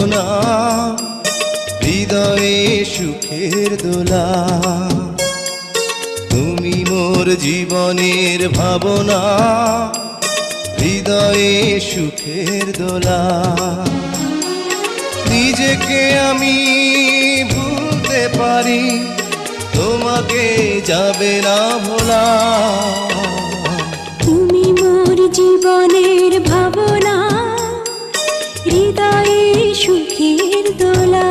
ভাবনা, হৃদয়ে সুখের দোলা। তুমি মোর জীবনের ভাবনা, হৃদয়ে সুখের দোলা। নিজেকে আমি ভুলতে পারি, তোমাকে যাবে না ভোলা। তুমি মোর জীবনের ভাবনা, হৃদয়ে সুখের দোলা।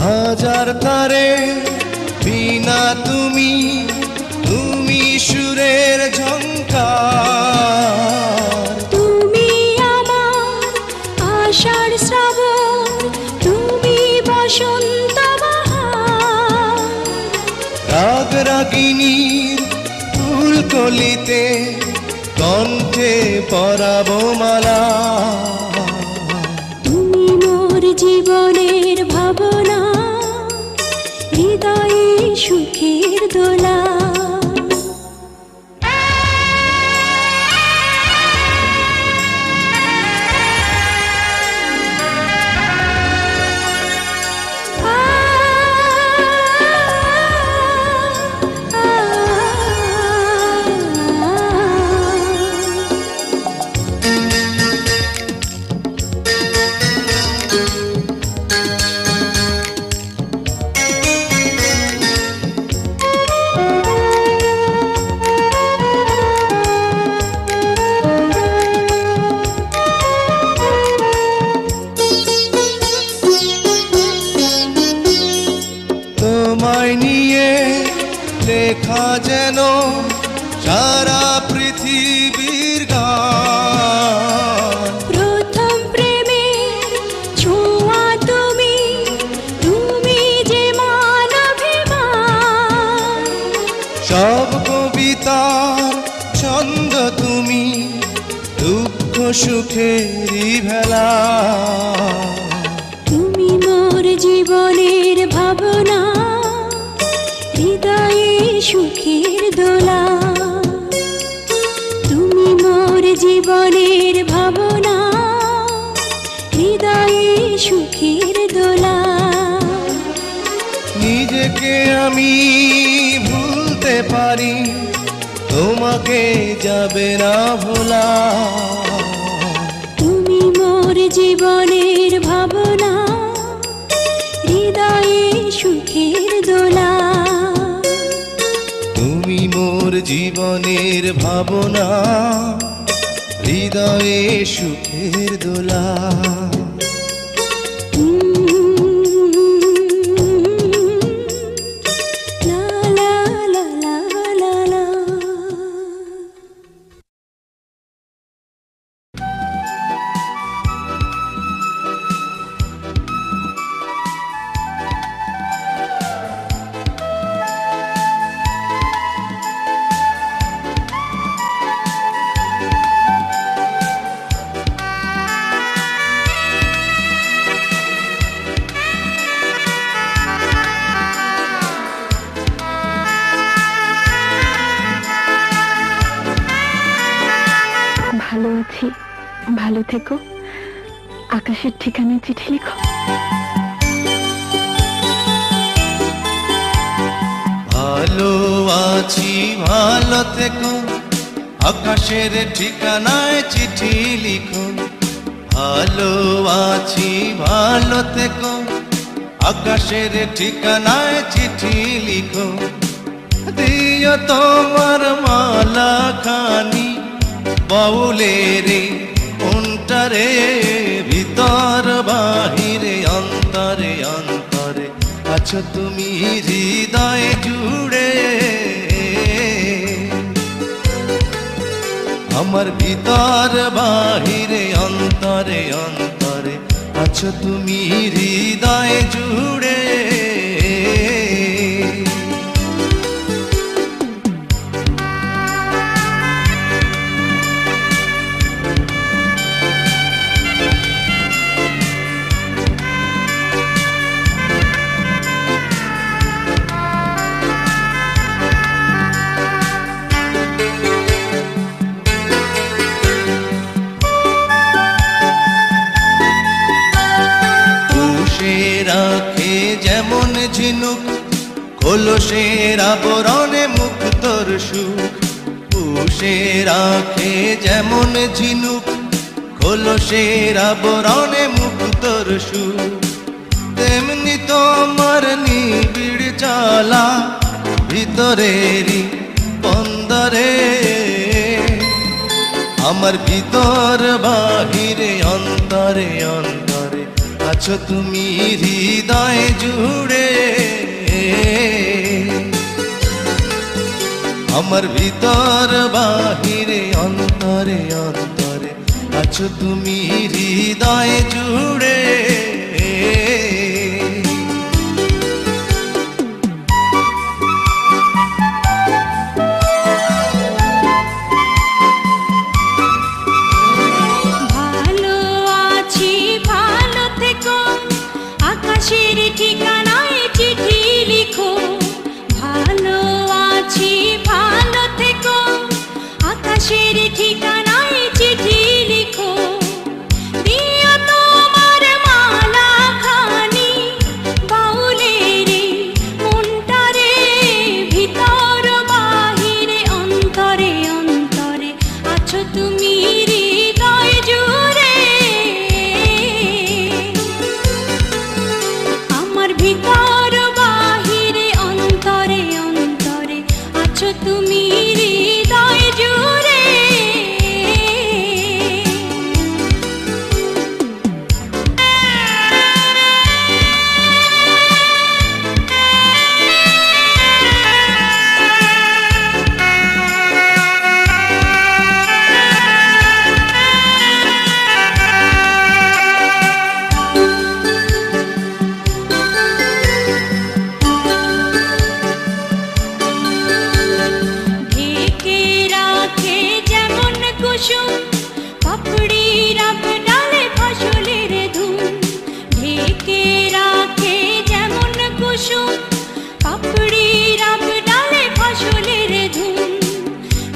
হাজার তারে বিনা তুমি, তুমি সুরের ঝংকার। তুমি আমার আষাঢ় শ্রাবণ, তুমি বসন্ত বাহার। রাগ রাগিনীর ফুলকলিতে কণ্ঠে পরাবো মালা। তুমি মোর জীবনের ভাবনা, হৃদয়ে সুখের দোলা। তোমায় নিয়ে লেখা যেন সারা পৃথিবীর গান। প্রথম প্রেমের ছোঁয়া তুমি, তুমি যে মানবিমান। সব কবিতার ছন্দ তুমি, দুঃখ সুখেরই ভেলা। তুমি মোর জীবনের ভাবনা, হৃদয়ে সুখের দোলা। তুমি মোর জীবনের ভাবনা, হৃদয়ে সুখের দোলা। নিজেকে আমি ভুলতে পারি, তোমাকে যাবে না ভোলা। তুমি মোর জীবনের ভাবনা, হৃদয়ে সুখের দোলা। তুমি মোর জীবনের ভাবনা, হৃদয়ে সুখের দোলা। লা লা লা লা লা লা। ভালো আছি, ভালো থেকো। আকাশের ঠিকানায় চিঠি লিখো। ভালো আছি, ভালো থেকো, আকাশের ঠিকানায় চিঠি লিখো। ভালো আছি, ভালো থেকো, আকাশের ঠিকানায় চিঠি লিখো। দিও তোমার মালা খানি বাউলের অন্তরে, ভিতর বাহিরে অন্তরে অন্তরে আছো তুমি হৃদয় জুড়ে। আমার ভিতর বাহিরে অন্তরে অন্তরে আছো তুমি হৃদয় জুড়ে। রাখে যেমন ঝিনুক কলসের আবরণে মুক্তর সুখ। পুষে রাখে যেমন ঝিনুক কলসের আবরণে মুক্তর সুখ। তেমনি তোমার নিবিড় চলা ভিতরেরই বন্দরে। আমার ভিতর বাহিরে অন্তরে অন্তরে আছো তুমি হৃদয় জুড়ে। আমার ভিতর বাহিরে অন্তরে অন্তরে আছো তুমি হৃদয় জুড়ে। আকাশের ঠিকানায় চিঠি লিখো। ভালো আছি ভালো থেকো, আকাশের ঠিকানায় চিঠি লিখো। দিও তোমার মালা খানি বাউলের মনটারে। ভিতর বাহিরে অন্তরে অন্তরে আছো তুমি হৃদয় জুড়ে। ভিতর বাহিরে অন্তরে অন্তরে আছো তুমি হৃদয় জুড়ে। পাপড়ির ডালে ফসলের ধুম ঢেকে রাখে যেমন কুসুম। পাপড়ির ডালে ফসলের ধুম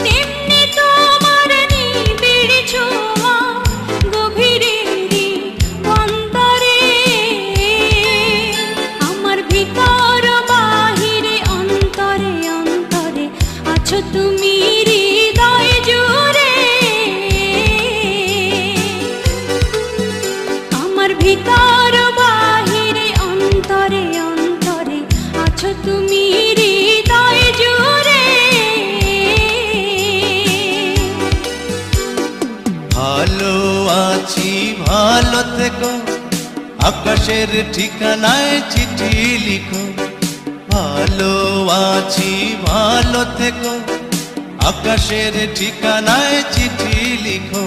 তেমনি তোমার নিবিড় ছোঁয়া গভীরেরই অন্তরে। আমার ভিতর বাহিরে অন্তরে অন্তরে আছো তুমি হৃদয় জুড়ে। ভিতর বাহিরে অন্তরে অন্তরে আছো তুমি হৃদয় জুড়ে। ভালো আছি ভালো থেকো, আকাশের ঠিকানায় চিঠি লিখো। ভালো আছি ভালো থেকো, আকাশের ঠিকানায় চিঠি লিখো।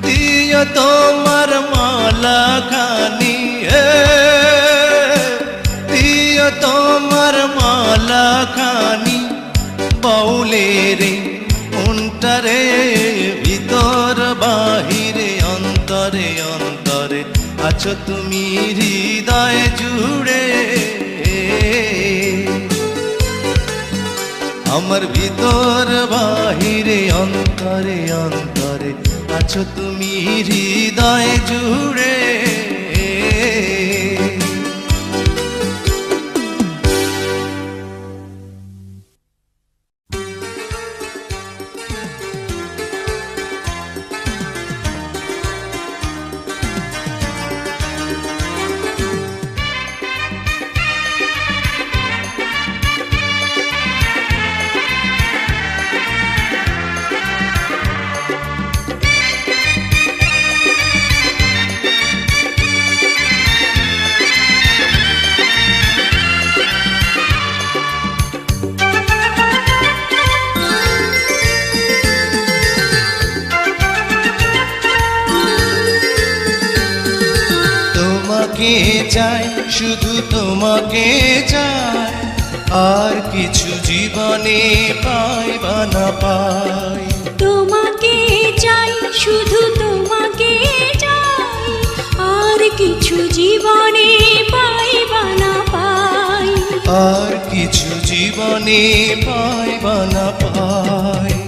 দিও তোমার মালা খানি, দিও তোমার মালা খানি বাউলের মনটারে। ভিতর বাহিরে অন্তরে অন্তরে আছো তুমি হৃদয় জুড়ে। আমার ভিতর বাহিরে অন্তরে অন্তরে আছো তুমি হৃদয় জুড়ে। তোমাকে চাই, শুধু তোমাকে চাই, আর কিছু জীবনে পাই বা না পাই। তোমাকে চাই, শুধু তোমাকে চাই, আর কিছু জীবনে পাই বা না পাই। আর কিছু জীবনে পাই বা না পাই।